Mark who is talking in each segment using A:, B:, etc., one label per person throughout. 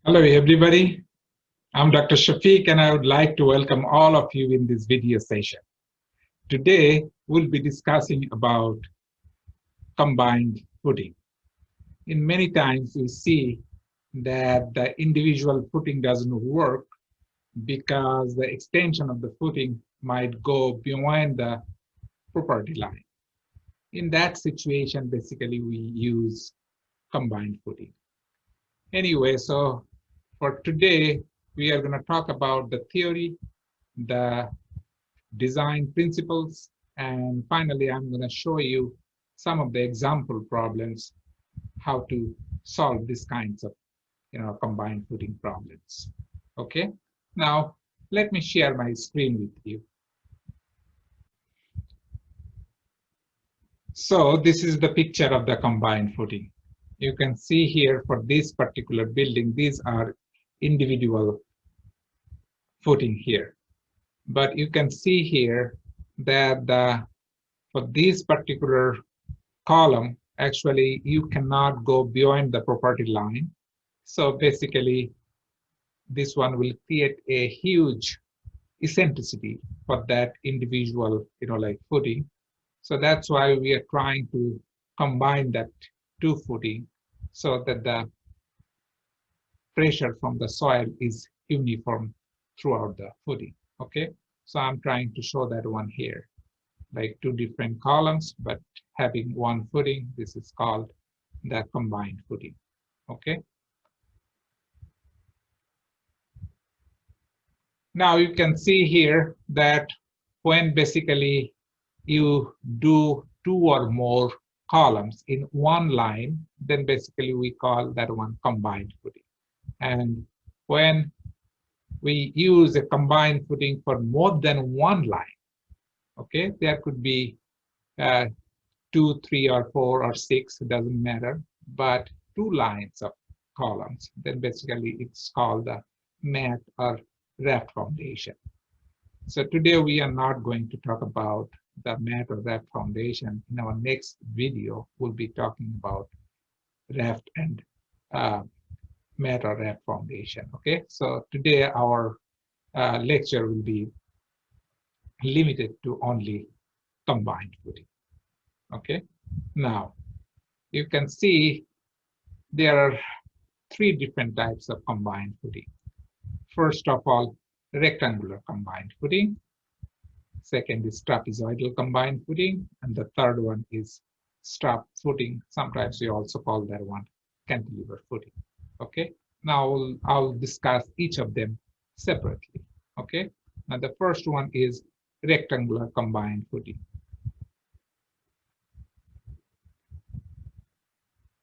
A: Hello, everybody. I'm Dr. Shafiq, and I would like to welcome all of you in this video session. Today, we'll be discussing about combined footing. In many times, we see that the individual footing doesn't work because the extension of the footing might go beyond the property line. In that situation, basically, we use combined footing. Anyway, so for today, we are going to talk about the theory, the design principles, and finally, I'm going to show you some of the example problems, how to solve these kinds of combined footing problems. Okay, now let me share my screen with you. So this is the picture of the combined footing. You can see here for this particular building, these are individual footing here. But you can see here that for this particular column, actually, you cannot go beyond the property line. So basically, this one will create a huge eccentricity for that individual, footing. So that's why we are trying to combine that two footing so that the pressure from the soil is uniform throughout the footing. Okay, so I'm trying to show that one here, like two different columns, but having one footing. This is called the combined footing. Okay. Now you can see here that when basically you do two or more columns in one line, then basically we call that one combined footing. And when we use a combined footing for more than one line, okay, there could be 2, 3, or 4, or 6, it doesn't matter, but two lines of columns, then basically it's called the mat or raft foundation. So today we are not going to talk about the mat or raft foundation. In our next video, we'll be talking about raft and mat or raft foundation. Okay, so today our lecture will be limited to only combined footing. Okay, now you can see there are three different types of combined footing. First of all, rectangular combined footing. Second is trapezoidal combined footing. And the third one is strap footing. Sometimes we also call that one cantilever footing. Okay, now I'll discuss each of them separately. Okay, now the first one is rectangular combined footing.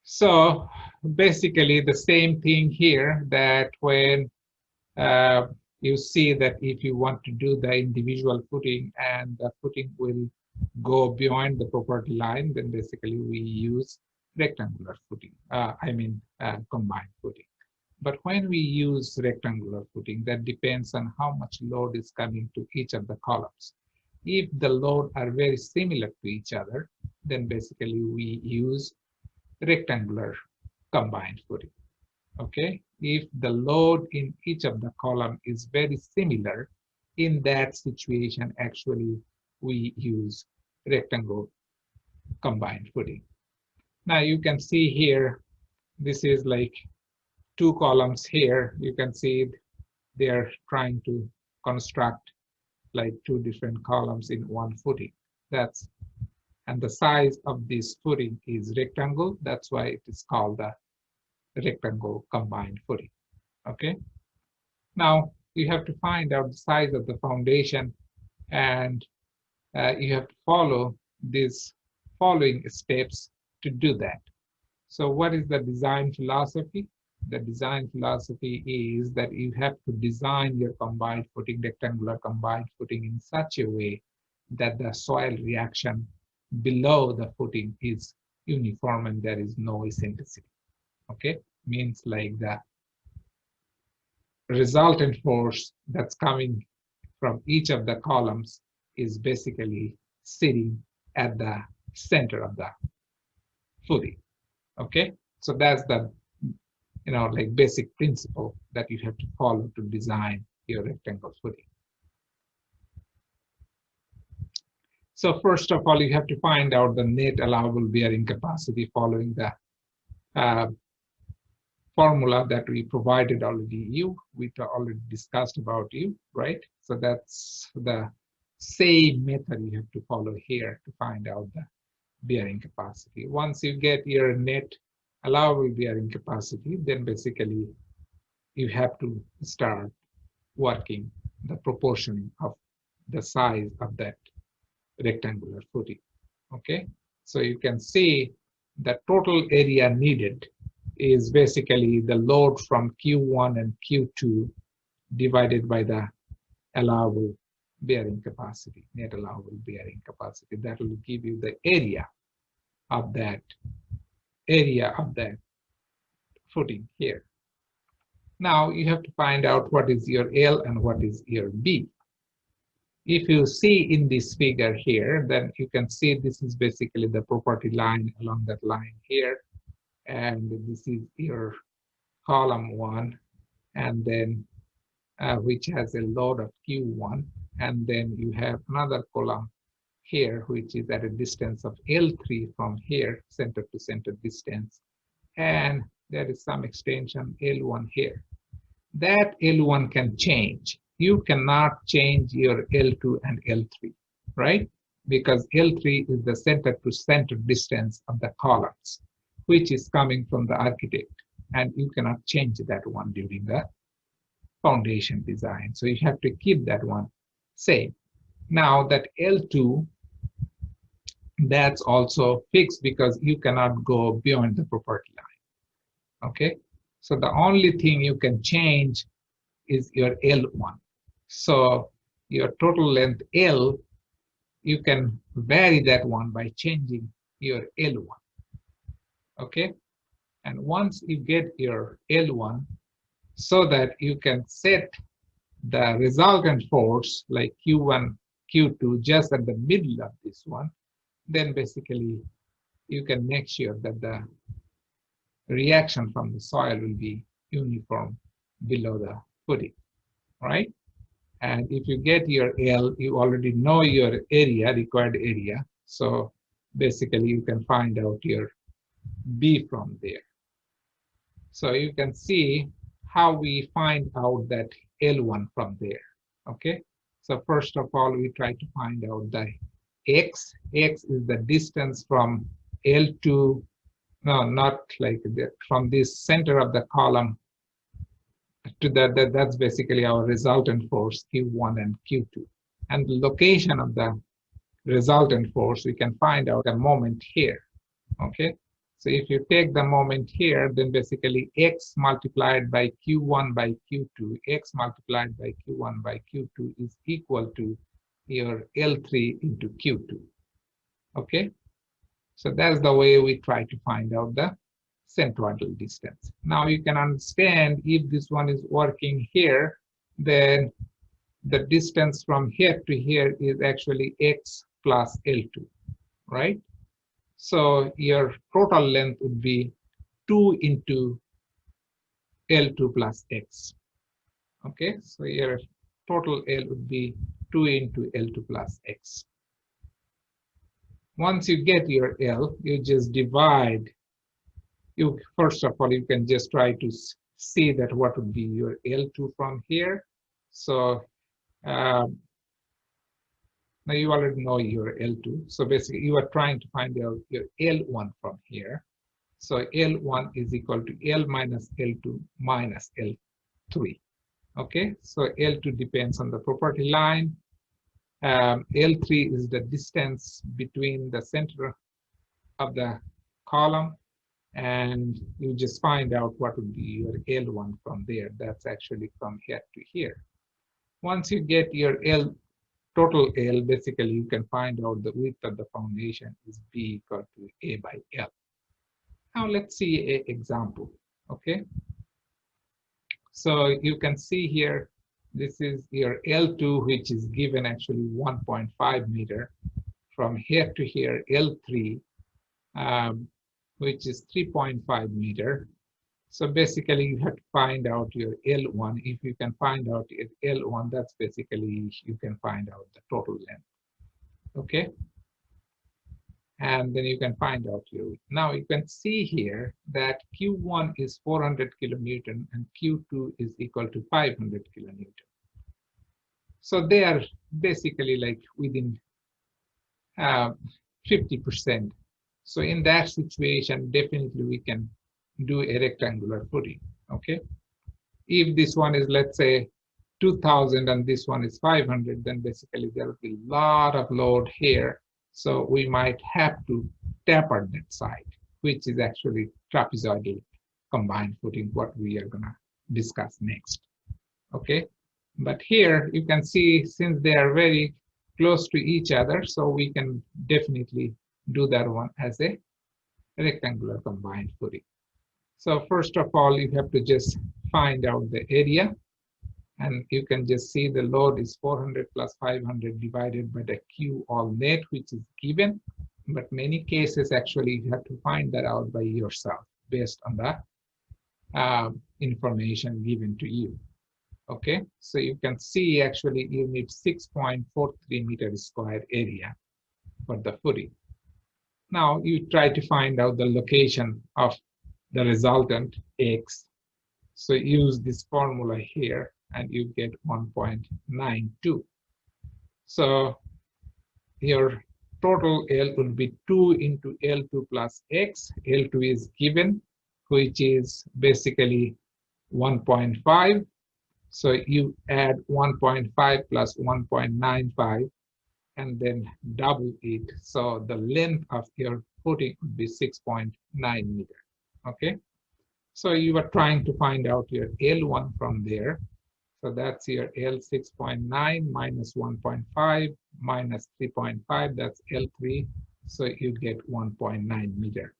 A: So basically the same thing here, that when you see that if you want to do the individual footing and the footing will go beyond the property line, then basically we use rectangular footing, combined footing. But when we use rectangular footing, that depends on how much load is coming to each of the columns. If the load are very similar to each other, then basically we use rectangular combined footing. Okay, if the load in each of the column is very similar, in that situation actually we use rectangle combined footing. Now you can see here, this is like two columns here. You can see they're trying to construct like two different columns in one footing. And the size of this footing is rectangle. That's why it is called the rectangle combined footing. Okay, now you have to find out the size of the foundation, and you have to follow these following steps to do that. So what is the design philosophy? The design philosophy is that you have to design your combined footing, rectangular combined footing, in such a way that the soil reaction below the footing is uniform and there is no eccentricity. Okay, means like the resultant force that's coming from each of the columns is basically sitting at the center of the footing. Okay, so that's the like basic principle that you have to follow to design your rectangle footing. So first of all, you have to find out the net allowable bearing capacity following the formula that we provided already we already discussed about right? So that's the same method you have to follow here to find out the bearing capacity. Once you get your net allowable bearing capacity, then basically you have to start working the proportioning of the size of that rectangular footing. Okay, so you can see the total area needed is basically the load from Q1 and Q2 divided by the allowable bearing capacity, net allowable bearing capacity. That will give you the area of that footing here. Now you have to find out what is your L and what is your B. If you see in this figure here, then you can see this is basically the property line along that line here. And this is your column 1, and then which has a load of Q1. And then you have another column here, which is at a distance of L3 from here, center to center distance. And there is some extension L1 here. That L1 can change. You cannot change your L2 and L3, right? Because L3 is the center to center distance of the columns, which is coming from the architect, and you cannot change that one during the foundation design. So you have to keep that one same. Now that L2, that's also fixed because you cannot go beyond the property line. Okay, so the only thing you can change is your L1. So your total length L, you can vary that one by changing your L1. Okay, and once you get your L1, so that you can set the resultant force like Q1, Q2 just at the middle of this one, then basically you can make sure that the reaction from the soil will be uniform below the footing, right? And if you get your L, you already know your area, required area. So basically you can find out your B from there. So you can see how we find out that L1 from there. Okay, so first of all, we try to find out the X. X is the distance from L2, no, not like that, from this center of the column to that's basically our resultant force, Q1 and Q2. And the location of the resultant force, we can find out the moment here. Okay, so if you take the moment here, then basically X multiplied by Q1 by Q2, X multiplied by Q1 by Q2 is equal to your L3 into Q2. Okay, so that's the way we try to find out the centroidal distance. Now you can understand if this one is working here, then the distance from here to here is actually X plus L2, right? So your total length would be 2 into L2 plus X. Okay, so your total L would be 2 into L2 plus X. Once you get your L, you just divide. You first of all, you can just try to see that what would be your L2 from here. So now you already know your L2. So basically you are trying to find out your L1 from here. So L1 is equal to L minus L2 minus L3. Okay, so L2 depends on the property line. L3 is the distance between the center of the column, and you just find out what would be your L1 from there. That's actually from here to here. Once you get your L, total L, basically you can find out the width of the foundation is B equal to A by L. Now let's see an example. Okay, so you can see here, this is your L2, which is given actually 1.5 meter. From here to here, L3, which is 3.5 meter. So basically, you have to find out your L1. If you can find out your L1, that's basically you can find out the total length. Okay, and then you can find out your. Now you can see here that Q1 is 400 kilonewton and Q2 is equal to 500 kilonewton. So they are basically like within 50%. So in that situation, definitely we can do a rectangular footing. Okay. If this one is, let's say, 2000 and this one is 500, then basically there will be a lot of load here. So we might have to taper that side, which is actually trapezoidal combined footing, what we are going to discuss next. Okay. But here you can see, since they are very close to each other, so we can definitely do that one as a rectangular combined footing. So first of all, you have to just find out the area, and you can just see the load is 400 plus 500 divided by the Q all net, which is given. But many cases, actually, you have to find that out by yourself based on the information given to you. Okay, so you can see actually you need 6.43 meters square area for the footing. Now you try to find out the location of the resultant X. So use this formula here and you get 1.92. So your total L will be 2 into L2 plus X. L2 is given, which is basically 1.5. So you add 1.5 plus 1.95 and then double it. So the length of your footing would be 6.9 meters. Okay. So you are trying to find out your L1 from there. So that's your L 6.9 minus 1.5 minus 3.5. That's L3. So you get 1.9 meter.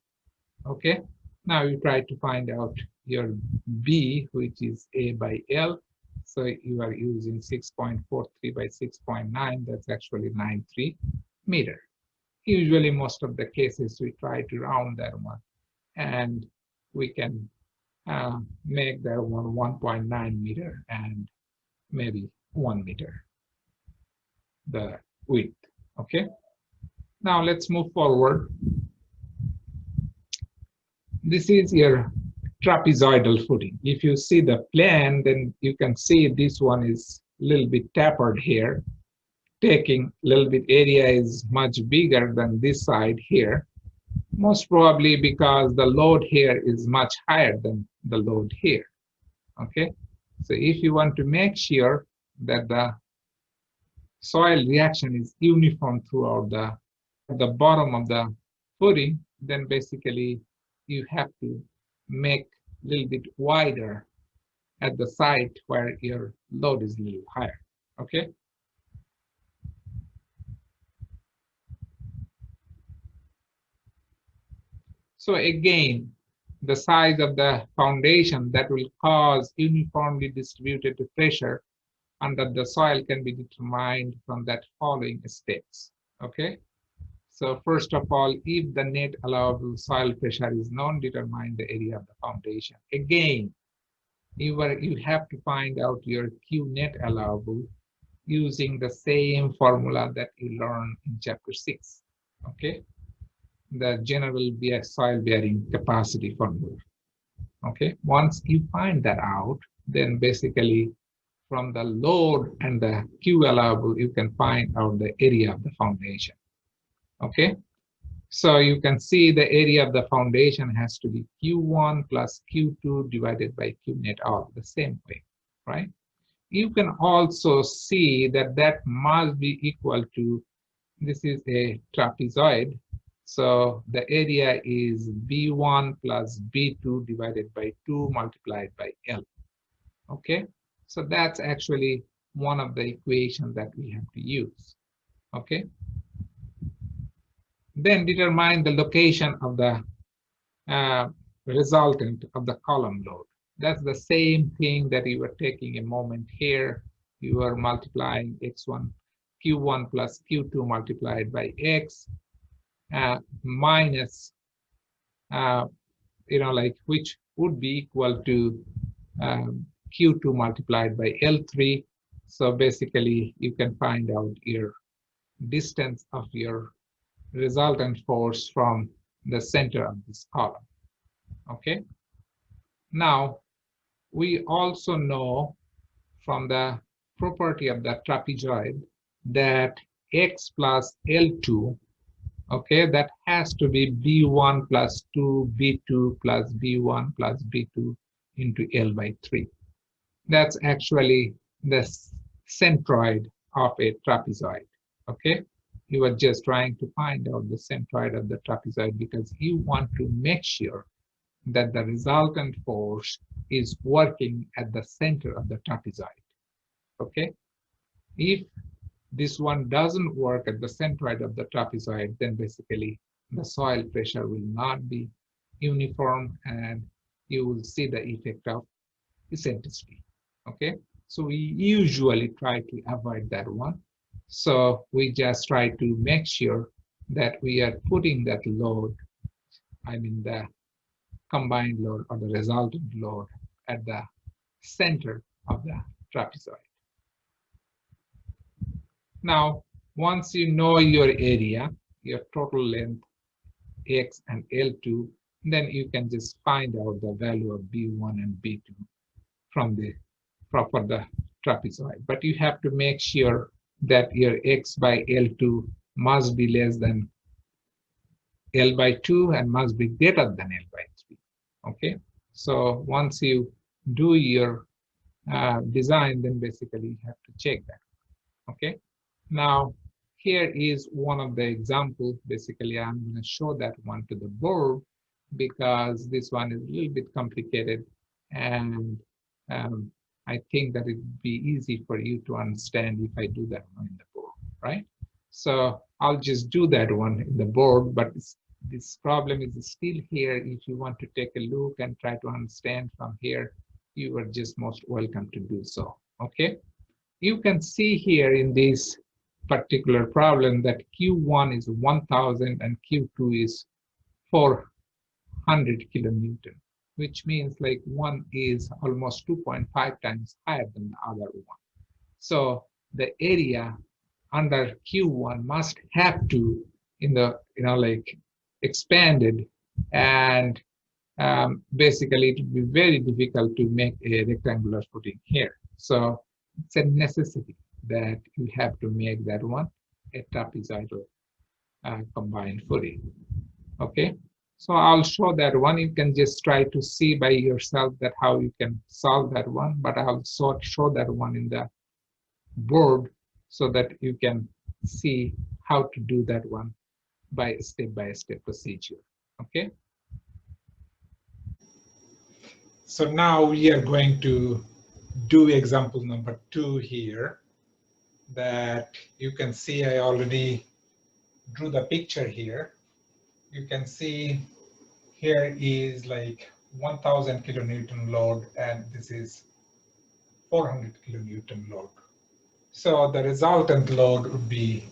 A: Okay. Now you try to find out your B, which is A by L. So you are using 6.43 by 6.9. That's actually 93 meter. Usually, most of the cases, we try to round that one, and we can make that one 1.9 meter and maybe 1 meter, the width. Okay. Now let's move forward. This is your trapezoidal footing. If you see the plan, then you can see this one is a little bit tapered here, taking a little bit area is much bigger than this side here, most probably because the load here is much higher than the load here. Okay, so if you want to make sure that the soil reaction is uniform throughout the bottom of the footing, then basically you have to make a little bit wider at the site where your load is a little higher. Okay. So again, the size of the foundation that will cause uniformly distributed pressure under the soil can be determined from that following steps. Okay. So first of all, if the net allowable soil pressure is known, determine the area of the foundation. Again, you have to find out your Q net allowable using the same formula that you learned in chapter 6. Okay, the general soil bearing capacity formula. Okay, once you find that out, then basically from the load and the Q allowable, you can find out the area of the foundation. Okay, so you can see the area of the foundation has to be Q1 plus Q2 divided by Q net all the same way, right? You can also see that that must be equal to, this is a trapezoid, so the area is B1 plus B2 divided by 2 multiplied by L. Okay, so that's actually one of the equations that we have to use. Okay. Then determine the location of the resultant of the column load. That's the same thing that you were taking a moment here. You are multiplying x1, q1 plus q2 multiplied by x minus like which would be equal to Q2 multiplied by L3. So basically, you can find out your distance of your resultant force from the center of this column. Okay. Now, we also know from the property of the trapezoid that x plus L2, okay, that has to be B1 plus 2, B2 plus B1 plus B2 into L by 3. That's actually the centroid of a trapezoid, okay? You are just trying to find out the centroid of the trapezoid because you want to make sure that the resultant force is working at the center of the trapezoid, okay? If this one doesn't work at the centroid of the trapezoid, then basically the soil pressure will not be uniform and you will see the effect of eccentricity. Okay, so we usually try to avoid that one. So we just try to make sure that we are putting that load, I mean the combined load or the resultant load at the center of the trapezoid. Now, once you know your area, your total length, x and L2, then you can just find out the value of B1 and B2 from the for the trapezoid. But you have to make sure that your x by L2 must be less than L by 2 and must be greater than L by 3. Okay, so once you do your design, then basically you have to check that. Okay. Now, here is one of the examples. Basically, I'm going to show that one to the board because this one is a little bit complicated. And I think that it would be easy for you to understand if I do that one in the board, right? So I'll just do that one in the board, but this problem is still here. If you want to take a look and try to understand from here, you are just most welcome to do so, okay? You can see here in this particular problem that Q1 is 1000 and Q2 is 400 kilonewton, which means like one is almost 2.5 times higher than the other one. So the area under Q1 must have to, in the, like expanded, and basically it would be very difficult to make a rectangular footing here. So it's a necessity that you have to make that one a trapezoidal combined footing. Okay, so I'll show that one. You can just try to see by yourself that how you can solve that one, but I'll show that one in the board so that you can see how to do that one by step procedure. Okay, so now we are going to do example number 2 here. That you can see I already drew the picture here. You can see here is like 1000 kilonewton load and this is 400 kilonewton load. So the resultant load would be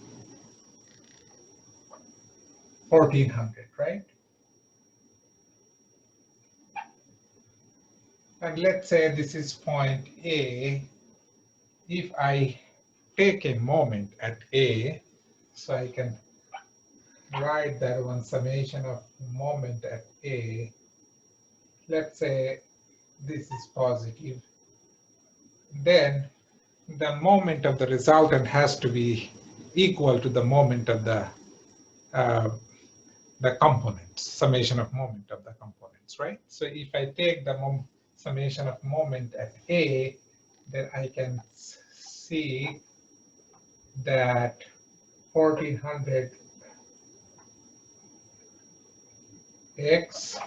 A: 1400, right? And let's say this is point A. If I take a moment at A, so I can write that one summation of moment at A. Let's say this is positive. Then the moment of the resultant has to be equal to the moment of the components, summation of moment of the components, right? So if I take the summation of moment at A, then I can see that 1400 x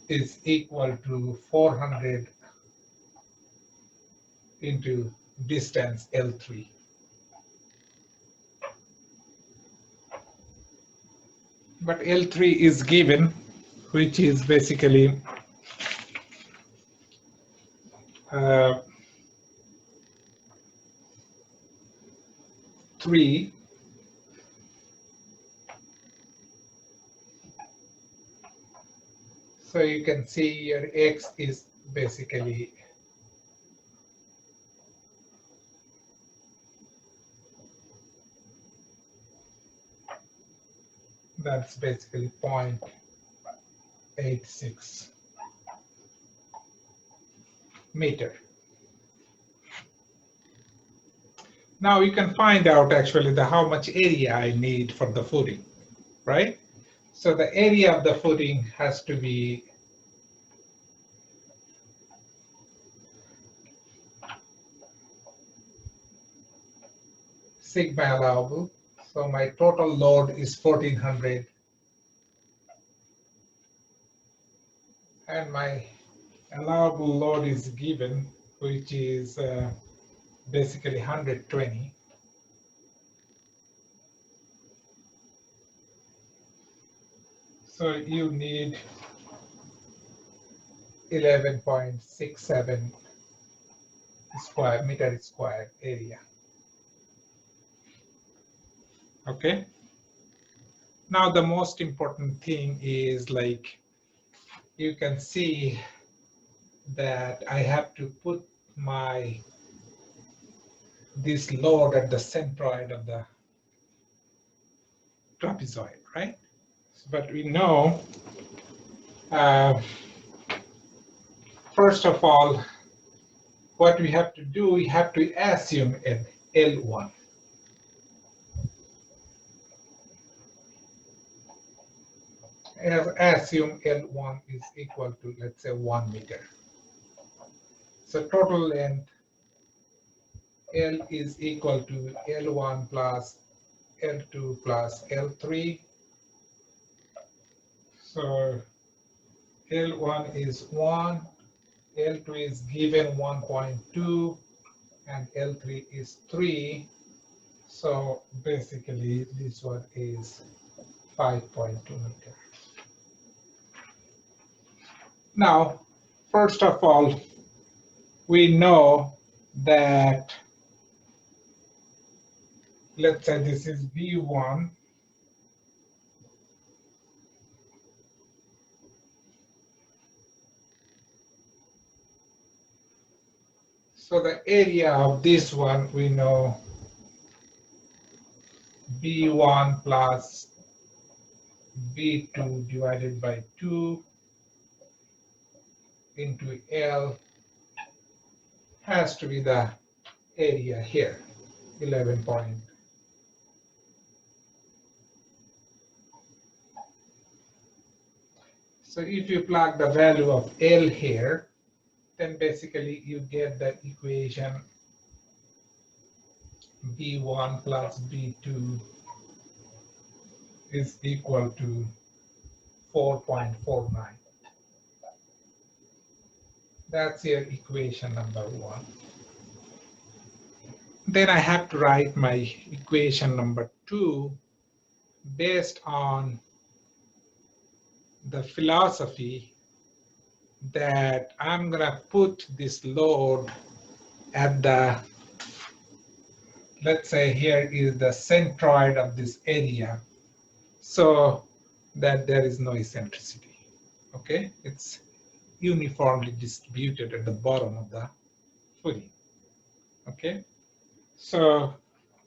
A: is equal to 400 into distance L3. But L3 is given, which is basically 3 . So you can see your X is basically that's basically 0.86 meter. Now you can find out actually how much area I need for the footing, right? So the area of the footing has to be sigma allowable. So my total load is 1400 and my allowable load is given, which is basically 120. So you need 11.67 meter square area. Okay. Now the most important thing is, like, you can see that I have to put this load at the centroid of the trapezoid, right? But we know, uh, first of all, what we have to do, we have to assume an L1. Assume L1 is equal to, let's say, 1 meter. So total length L is equal to L1 plus L2 plus L3. So L1 is 1, L2 is given 1.2, and L3 is 3. So basically this one is 5.2 meters. Now, first of all, we know that, let's say this is B1. So the area of this one, we know B1 plus B2 divided by 2 into L has to be the area here, 11 point. So if you plug the value of L here, then basically you get the equation B1 plus B2 is equal to 4.49. That's your equation number 1. Then I have to write my equation number 2 based on the philosophy that I'm going to put this load at the, let's say here is the centroid of this area, so that there is no eccentricity. Okay, it's uniformly distributed at the bottom of the footing. Okay, so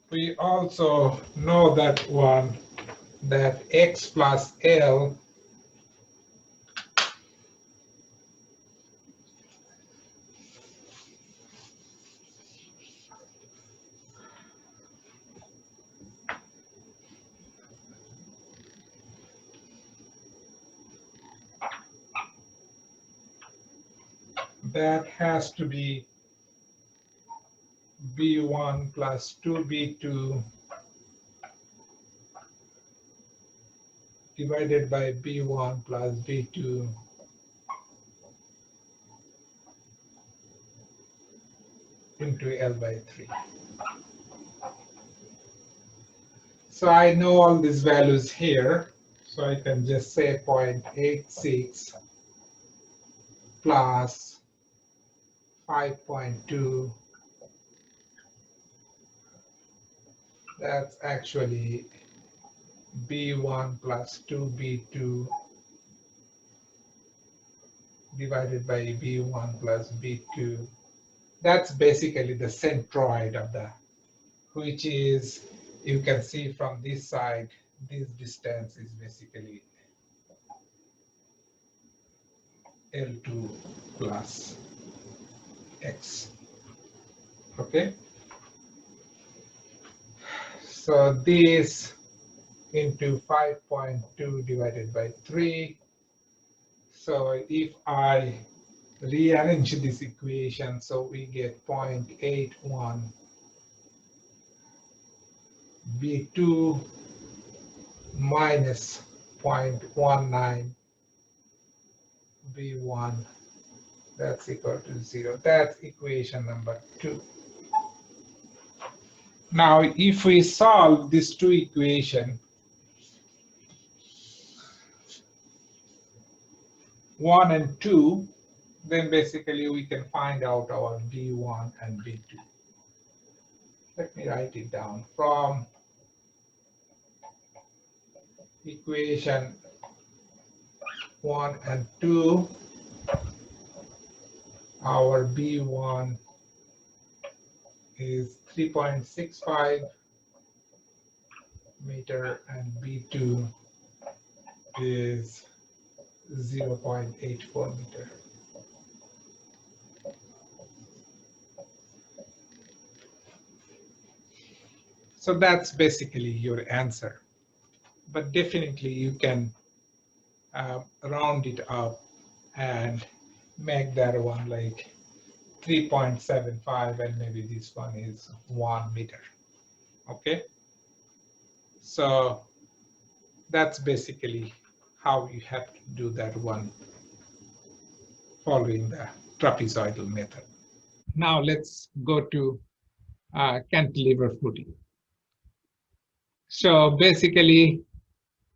A: we also know that one, that X plus L that has to be B1 plus 2B2 divided by B1 plus B2 into L by 3. So I know all these values here, so I can just say 0.86 plus 5.2. That's actually B1 plus 2B2 divided by B1 plus B2. That's basically the centroid of the, which is, you can see from this side, this distance is basically L2 plus X. Okay. So this into 5.2 divided by 3. So if I rearrange this equation, so we get 0.81 B2 minus 0.19 B1, that's equal to 0. That's equation number 2. Now, if we solve these two equations, 1 and 2, then basically we can find out our B1 and B2. Let me write it down. From equation 1 and 2, our B1 is 3.65 meter and B2 is 0.84 meter. So that's basically your answer. But definitely you can round it up and make that one like 3.75, and maybe this one is 1 meter. Okay. So that's basically how you have to do that one following the trapezoidal method. Now let's go to cantilever footing. So basically,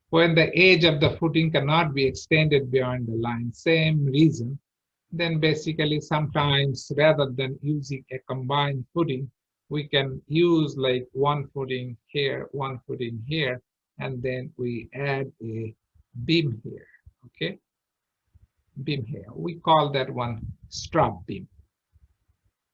A: when the edge of the footing cannot be extended beyond the line, same reason, then basically sometimes rather than using a combined footing, we can use like one footing here, one footing here, and then we add a beam here, okay? Beam here. We call that one strap beam.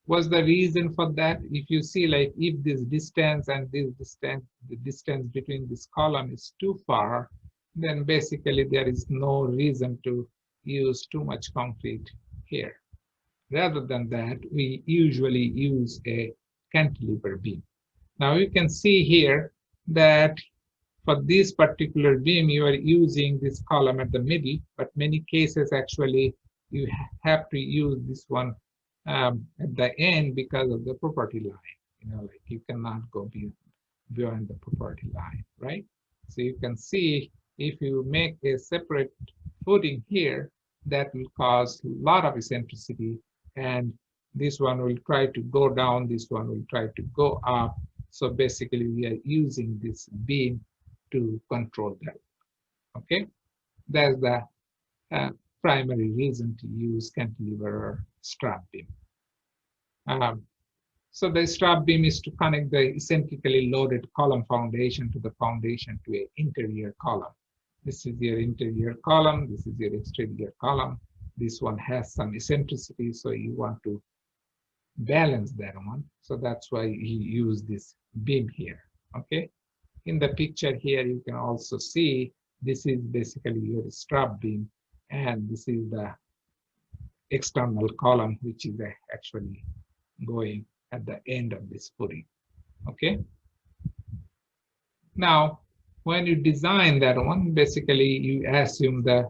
A: What's the reason for that? If you see, like, if this distance and this distance, the distance between this column is too far, then basically there is no reason to use too much concrete here. Rather than that, we usually use a cantilever beam. Now you can see here that for this particular beam, you are using this column at the middle, but many cases actually you have to use this one at the end because of the property line. You know, like you cannot go beyond the property line, right? So you can see if you make a separate footing here, that will cause a lot of eccentricity, and this one will try to go down, this one will try to go up. So basically we are using this beam to control that. Okay, that's the primary reason to use cantilever or strap beam. So the strap beam is to connect the eccentrically loaded column foundation to the foundation to an interior column. This is your interior column, this is your exterior column. This one has some eccentricity, so you want to balance that one. So that's why you use this beam here, okay? In the picture here, you can also see this is basically your strap beam, and this is the external column, which is actually going at the end of this footing, okay? Now, when you design that one, basically you assume the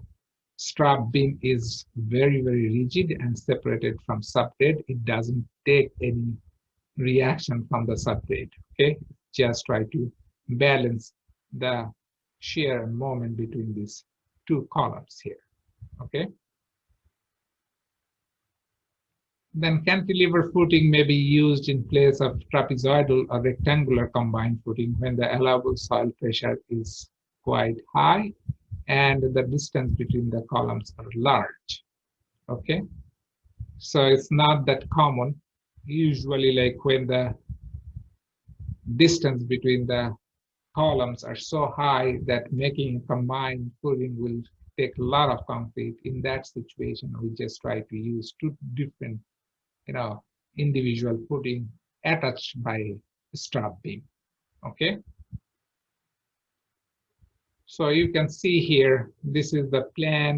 A: strap beam is very, very rigid and separated from subgrade. It doesn't take any reaction from the subgrade, okay? Just try to balance the shear and moment between these two columns here, okay? Then cantilever footing may be used in place of trapezoidal or rectangular combined footing when the allowable soil pressure is quite high and the distance between the columns are large, okay? So it's not that common. Usually, like when the distance between the columns are so high that making a combined footing will take a lot of concrete. In that situation, we just try to use two different, individual footing attached by a strap beam. Okay. So you can see here, this is the plan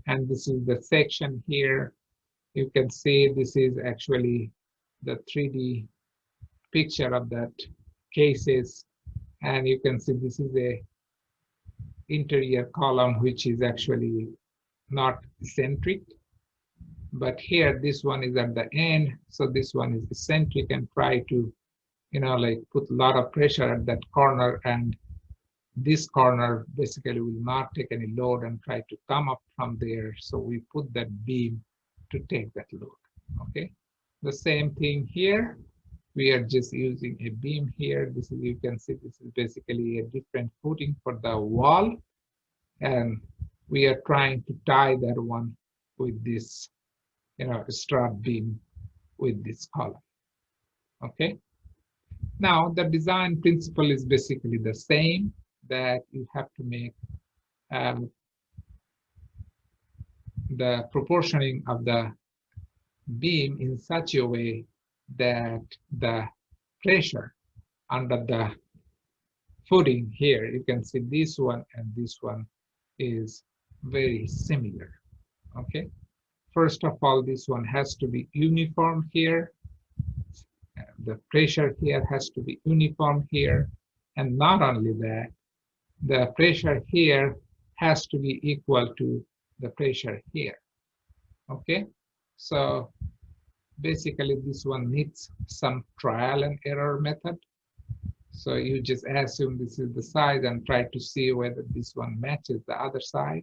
A: and this is the section here. You can see this is actually the 3D picture of that cases. And you can see this is a interior column, which is actually not eccentric. But here, this one is at the end. So this one is eccentric and try to, like put a lot of pressure at that corner, and this corner basically will not take any load and try to come up from there. So we put that beam to take that load. Okay. The same thing here. We are just using a beam here. This is, you can see, this is basically a different footing for the wall. And we are trying to tie that one with this, strap beam with this column. Okay. Now, the design principle is basically the same, that you have to make the proportioning of the beam in such a way that the pressure under the footing here, you can see this one and this one is very similar. Okay. First of all, this one has to be uniform here. The pressure here has to be uniform here. And not only that, the pressure here has to be equal to the pressure here. Okay. So basically this one needs some trial and error method. So you just assume this is the size and try to see whether this one matches the other side.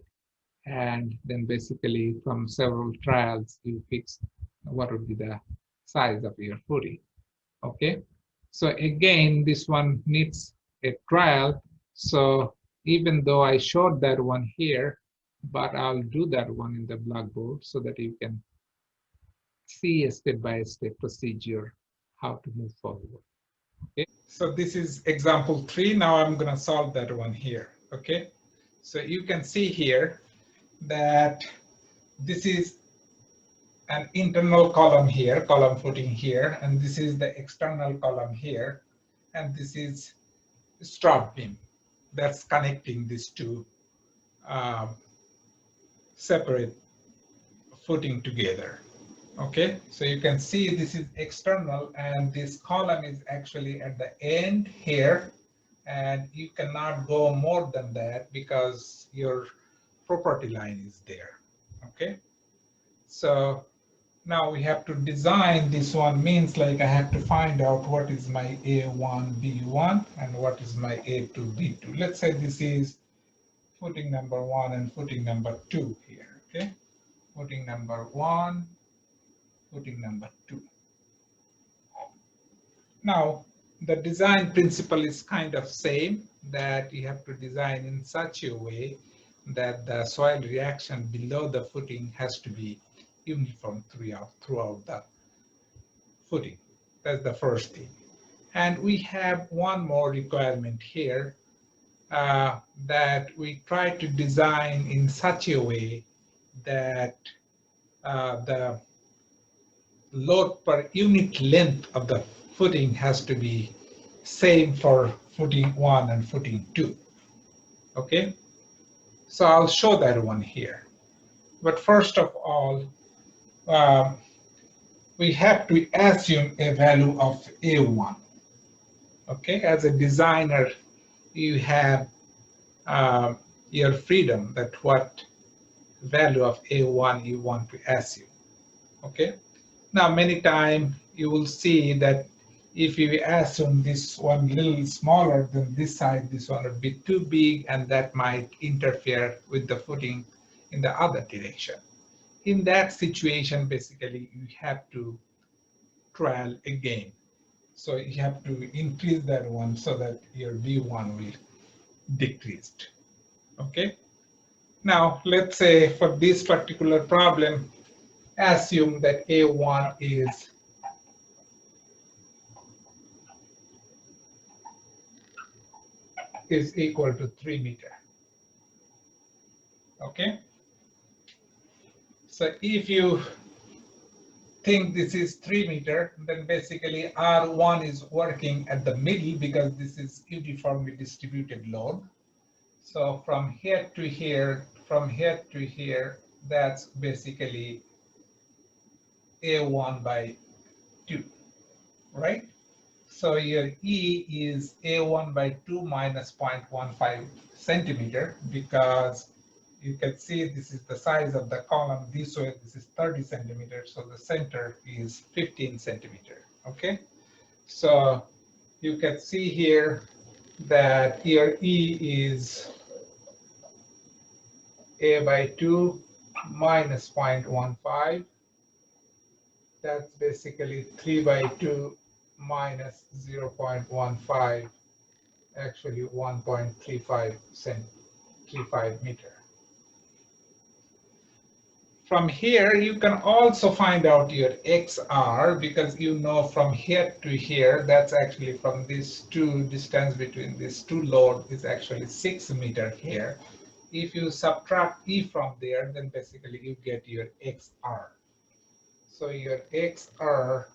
A: And then basically from several trials, you fix what would be the size of your footing. Okay. So again, this one needs a trial. So even though I showed that one here, but I'll do that one in the blackboard so that you can see a step-by-step procedure how to move forward. Okay. So this is example 3. Now I'm going to solve that one here. Okay. So you can see here that this is an internal column here, column footing here, and this is the external column here, and this is strap beam that's connecting these two separate footing together. Okay, so you can see this is external and this column is actually at the end here, and you cannot go more than that because your property line is there. Okay, so now we have to design this one, means like I have to find out what is my A1, B1 and what is my A2, B2. Let's say this is footing number 1 and footing number 2 here. Okay, footing number 1, footing number 2. Now, the design principle is kind of same, that you have to design in such a way that the soil reaction below the footing has to be uniform throughout the footing. That's the first thing. And we have one more requirement here, that we try to design in such a way that the load per unit length of the footing has to be same for footing 1 and footing 2. Okay, so I'll show that one here. But first of all, we have to assume a value of A1. Okay, as a designer, you have your freedom that what value of A1 you want to assume. Okay, now many times you will see that if you assume this one little smaller than this side, this one would be too big and that might interfere with the footing in the other direction. In that situation, basically you have to trial again. So you have to increase that one so that your V1 will decrease. Okay. Now let's say for this particular problem, assume that A1 is equal to 3 meters. Okay, so if you think this is 3 meter, then basically R1 is working at the middle because this is uniformly distributed load. So from here to here, from here to here, that's basically A1 by 2, right? So your E is A1 by 2 minus 0.15 centimeter, because you can see this is the size of the column this way, this is 30 centimeters, so the center is 15 centimeter, okay? So you can see here that your E is A by 2 minus 0.15. That's basically 3 by 2 minus 0.15, actually 1.35 meter. From here, you can also find out your XR, because you know from here to here, that's actually from these two, distance between these two load is actually 6 meter here. If you subtract E from there, then basically you get your XR. So your XR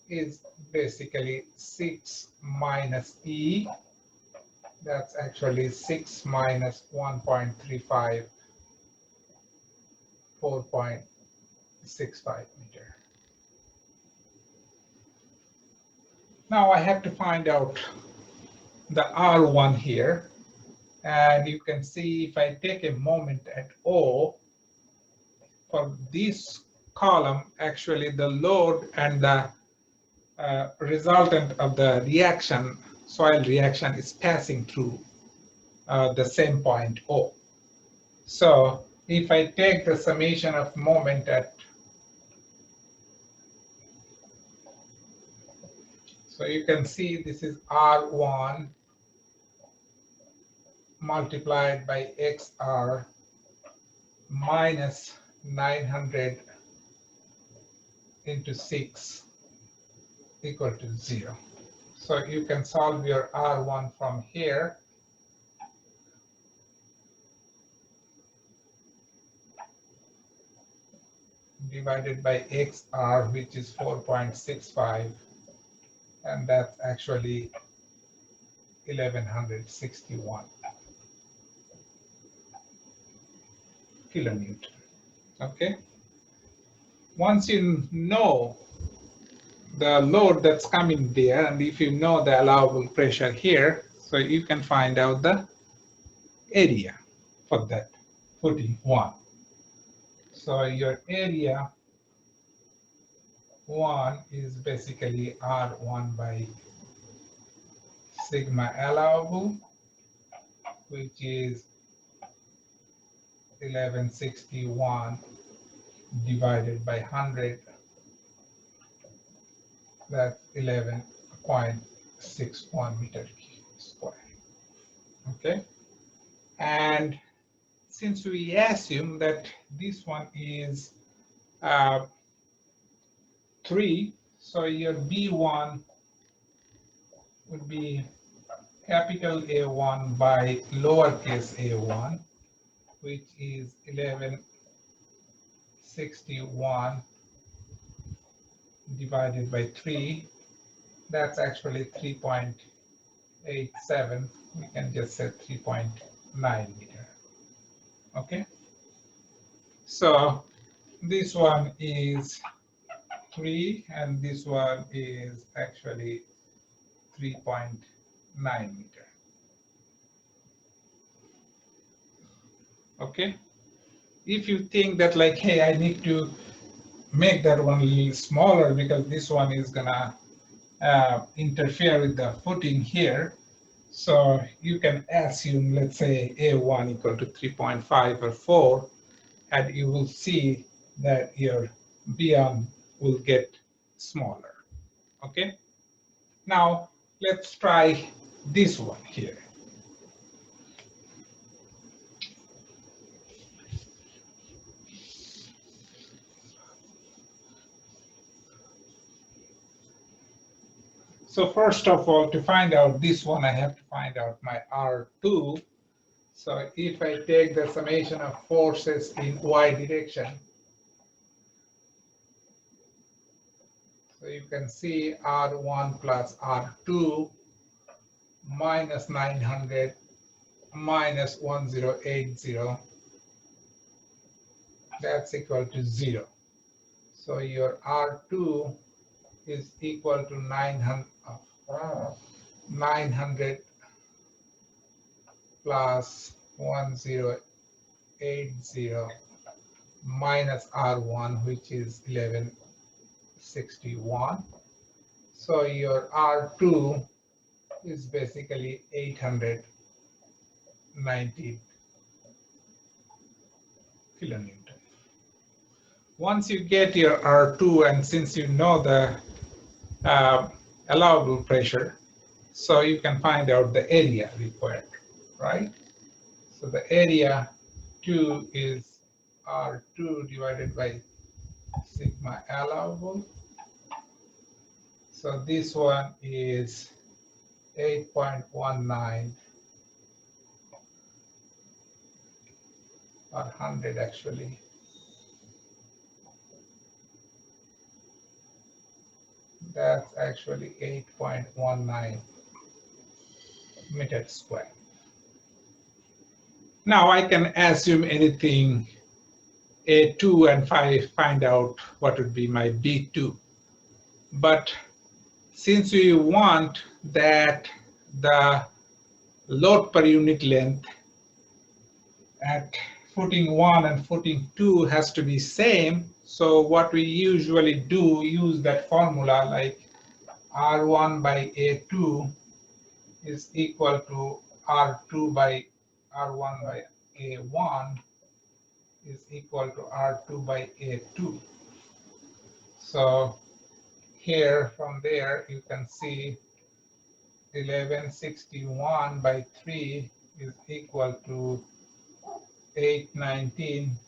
A: is basically 6 minus E. That's actually 6 minus 1.35, 4.65 meter. Now I have to find out the R1 here. And you can see if I take a moment at O, for this column, actually the load and the resultant of the reaction, soil reaction, is passing through the same point O. So if I take the summation of moment at, so you can see this is R1 multiplied by XR minus 900 into 6 equal to 0. So you can solve your R1 from here. Divided by XR, which is 4.65, and that's actually 1161 kilonewton. Okay. Once you know the load that's coming there, and if you know the allowable pressure here, so you can find out the area for that footing 1. So your area 1 is basically R1 by sigma allowable, which is 1161 divided by 100, that's 11.61 meter square. Okay, and since we assume that this one is 3, so your B1 would be capital A1 by lowercase a1, which is 1161 divided by 3. That's actually 3.87. We can just say 3.9 meter. Okay. So this one is 3, and this one is actually 3.9 meter. Okay. If you think that, like, hey, I need to make that one a little smaller because this one is gonna interfere with the footing here, so you can assume, let's say, A1 equal to 3.5 or 4, and you will see that your B1 will get smaller. Okay. Now let's try this one here. So first of all, to find out this one, I have to find out my R2. So if I take the summation of forces in y direction, so you can see R1 plus R2 minus 900 minus 1080, that's equal to 0. So your R2 is equal to 900 plus 1080 minus R1, which is 1161. So your R2 is basically 890 kilonewton. Once you get your R2, and since you know the allowable pressure, so you can find out the area required, right? So the area 2 is R2 divided by sigma allowable. So this one is 8.19 or 100 actually. That's actually 8.19 meters square. Now I can assume anything A2 and find out what would be my B2. But since we want that the load per unit length at footing 1 and footing 2 has to be same, so what we usually do, use that formula like R1 by A2 is equal to R2 by R1 by A1 is equal to R2 by A2. So here from there you can see 1161 by 3 is equal to 819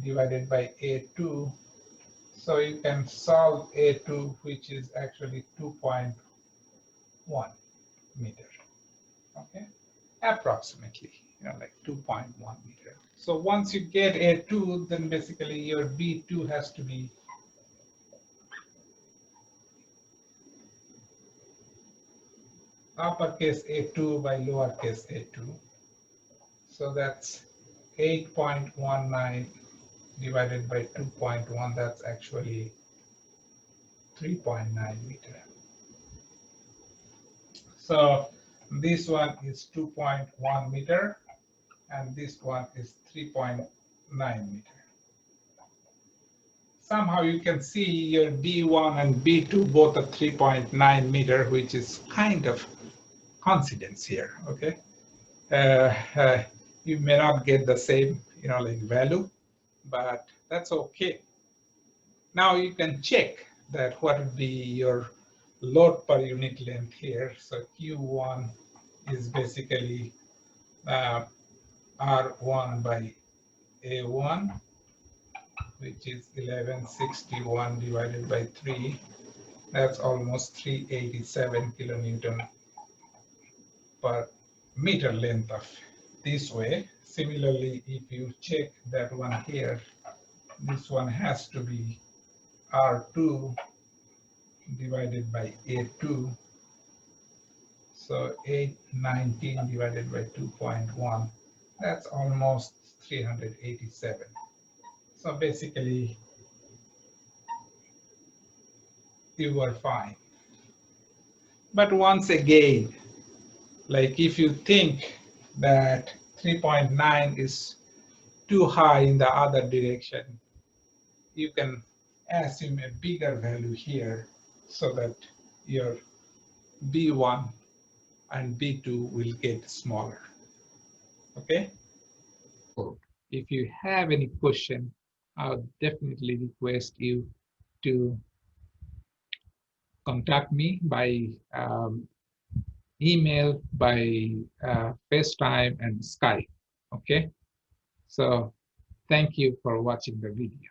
A: divided by A2. So you can solve A2, which is actually 2.1 meter. Okay, approximately, like 2.1 meter. So once you get A2, then basically your B2 has to be uppercase A2 by lowercase a2. So that's 8.19 divided by 2.1, that's actually 3.9 meter. So this one is 2.1 meter and this one is 3.9 meter. Somehow you can see your B1 and B2 both are 3.9 meter, which is kind of coincidence here, okay? You may not get the same, like value, but that's okay. Now you can check that what would be your load per unit length here. So Q1 is basically R1 by A1, which is 1161 divided by 3. That's almost 387 kilonewton per meter length of this way. Similarly, if you check that one here, this one has to be R2 divided by A2. So 819 divided by 2.1, that's almost 387. So basically, you were fine. But once again, like if you think that 3.9 is too high in the other direction, you can assume a bigger value here so that your B1 and B2 will get smaller. Okay? If you have any question, I would definitely request you to contact me by email, by FaceTime and Skype. Okay? So thank you for watching the video.